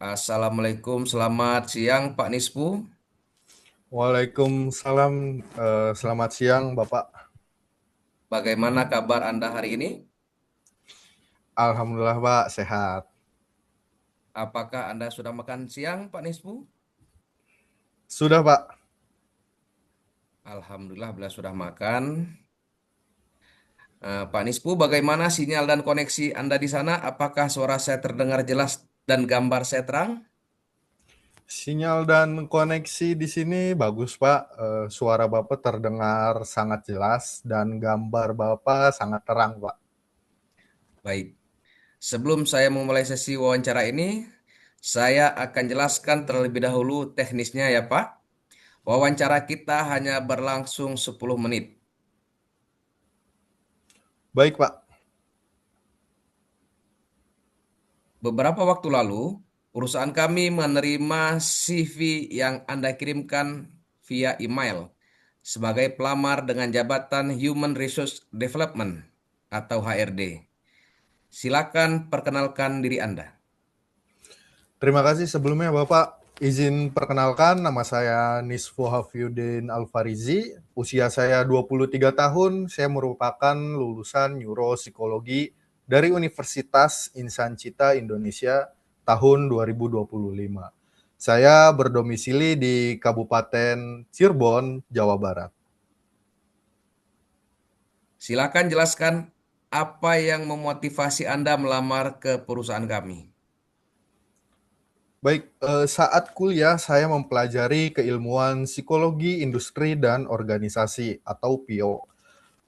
Assalamualaikum, selamat siang Pak Nispu. Waalaikumsalam, selamat siang Bapak. Bagaimana kabar Anda hari ini? Alhamdulillah Pak, sehat. Apakah Anda sudah makan siang Pak Nispu? Sudah Pak. Alhamdulillah bila sudah makan. Pak Nispu, bagaimana sinyal dan koneksi Anda di sana? Apakah suara saya terdengar jelas dan gambar saya terang? Sinyal dan koneksi di sini bagus Pak. Suara Bapak terdengar sangat jelas dan gambar Bapak sangat terang Pak. Baik, sebelum saya memulai sesi wawancara ini, saya akan jelaskan terlebih dahulu teknisnya ya Pak. Wawancara kita hanya berlangsung 10 menit. Baik Pak. Beberapa waktu lalu, perusahaan kami menerima CV yang Anda kirimkan via email sebagai pelamar dengan jabatan Human Resource Development atau HRD. Silakan perkenalkan diri Anda. Terima kasih sebelumnya Bapak. Izin perkenalkan, nama saya Nisfo Hafyudin Alfarizi. Usia saya 23 tahun. Saya merupakan lulusan neuropsikologi dari Universitas Insan Cita Indonesia tahun 2025. Saya berdomisili di Kabupaten Cirebon, Jawa Barat. Silakan jelaskan apa yang memotivasi Anda melamar ke perusahaan kami. Baik, saat kuliah saya mempelajari keilmuan psikologi industri dan organisasi atau PIO.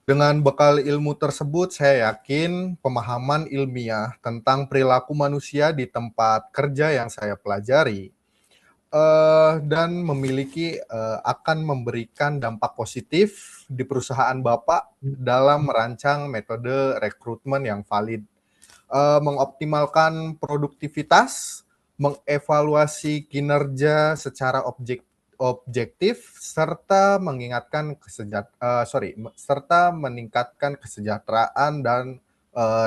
Dengan bekal ilmu tersebut, saya yakin pemahaman ilmiah tentang perilaku manusia di tempat kerja yang saya pelajari dan memiliki akan memberikan dampak positif di perusahaan Bapak dalam merancang metode rekrutmen yang valid, mengoptimalkan produktivitas, mengevaluasi kinerja secara objektif serta serta meningkatkan kesejahteraan dan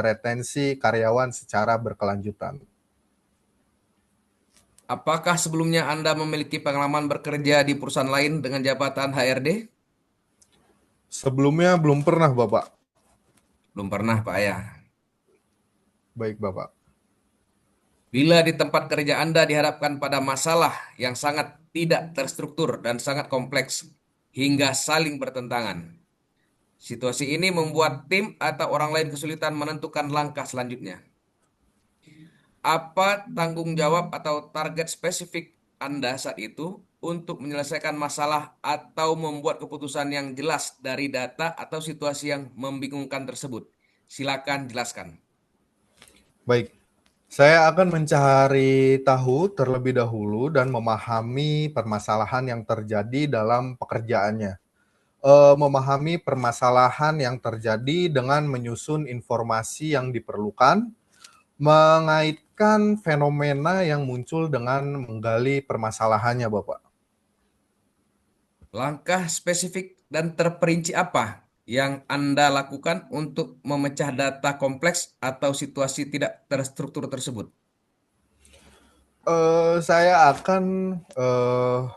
retensi karyawan secara berkelanjutan. Apakah sebelumnya Anda memiliki pengalaman bekerja di perusahaan lain dengan jabatan HRD? Sebelumnya belum pernah Bapak. Belum pernah, Pak ya. Baik Bapak. Bila di tempat kerja Anda dihadapkan pada masalah yang sangat tidak terstruktur dan sangat kompleks hingga saling bertentangan. Situasi ini membuat tim atau orang lain kesulitan menentukan langkah selanjutnya. Apa tanggung jawab atau target spesifik Anda saat itu untuk menyelesaikan masalah atau membuat keputusan yang jelas dari data atau situasi yang membingungkan tersebut? Silakan jelaskan. Baik. Saya akan mencari tahu terlebih dahulu dan memahami permasalahan yang terjadi dalam pekerjaannya. Memahami permasalahan yang terjadi dengan menyusun informasi yang diperlukan, mengaitkan fenomena yang muncul dengan menggali permasalahannya, Bapak. Langkah spesifik dan terperinci apa yang Anda lakukan untuk memecah data kompleks atau situasi tidak terstruktur tersebut? Saya akan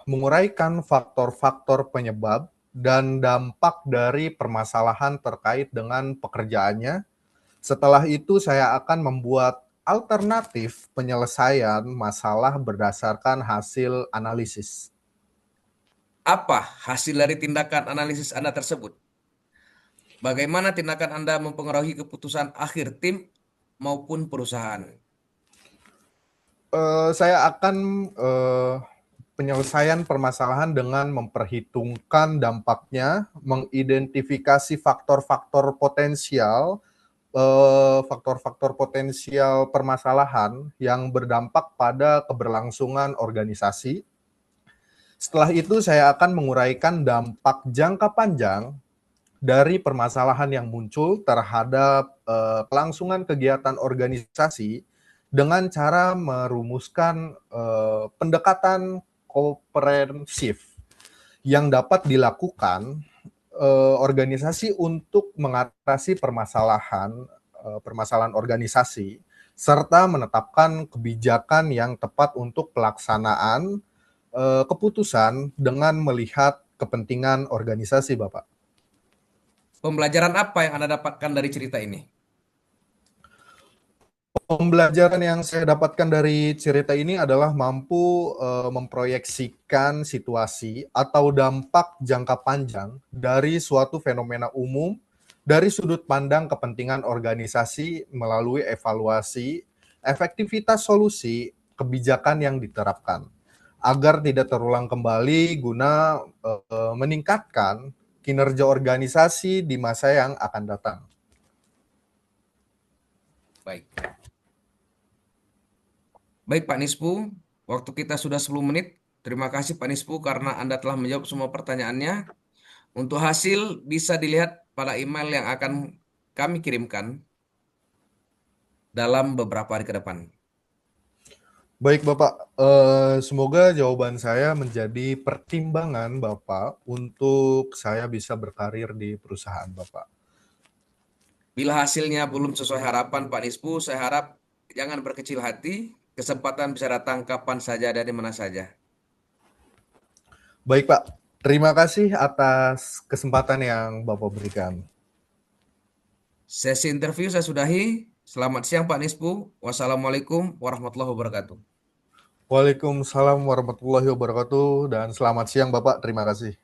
menguraikan faktor-faktor penyebab dan dampak dari permasalahan terkait dengan pekerjaannya. Setelah itu, saya akan membuat alternatif penyelesaian masalah berdasarkan hasil analisis. Apa hasil dari tindakan analisis Anda tersebut? Bagaimana tindakan Anda mempengaruhi keputusan akhir tim maupun perusahaan? Saya akan penyelesaian permasalahan dengan memperhitungkan dampaknya, mengidentifikasi faktor-faktor potensial permasalahan yang berdampak pada keberlangsungan organisasi. Setelah itu saya akan menguraikan dampak jangka panjang dari permasalahan yang muncul terhadap kelangsungan kegiatan organisasi dengan cara merumuskan pendekatan komprehensif yang dapat dilakukan organisasi untuk mengatasi permasalahan organisasi serta menetapkan kebijakan yang tepat untuk pelaksanaan keputusan dengan melihat kepentingan organisasi, Bapak. Pembelajaran apa yang Anda dapatkan dari cerita ini? Pembelajaran yang saya dapatkan dari cerita ini adalah mampu memproyeksikan situasi atau dampak jangka panjang dari suatu fenomena umum dari sudut pandang kepentingan organisasi melalui evaluasi efektivitas solusi kebijakan yang diterapkan agar tidak terulang kembali guna meningkatkan kinerja organisasi di masa yang akan datang. Baik. Baik Pak Nispu, waktu kita sudah 10 menit. Terima kasih Pak Nispu karena Anda telah menjawab semua pertanyaannya. Untuk hasil bisa dilihat pada email yang akan kami kirimkan dalam beberapa hari ke depan. Baik Bapak, semoga jawaban saya menjadi pertimbangan Bapak untuk saya bisa berkarir di perusahaan Bapak. Bila hasilnya belum sesuai harapan Pak Nispu, saya harap jangan berkecil hati. Kesempatan bisa datang kapan saja dan di mana saja. Baik Pak, terima kasih atas kesempatan yang Bapak berikan. Sesi interview saya sudahi. Selamat siang Pak Nispu. Wassalamualaikum warahmatullahi wabarakatuh. Waalaikumsalam warahmatullahi wabarakatuh dan selamat siang Bapak, terima kasih.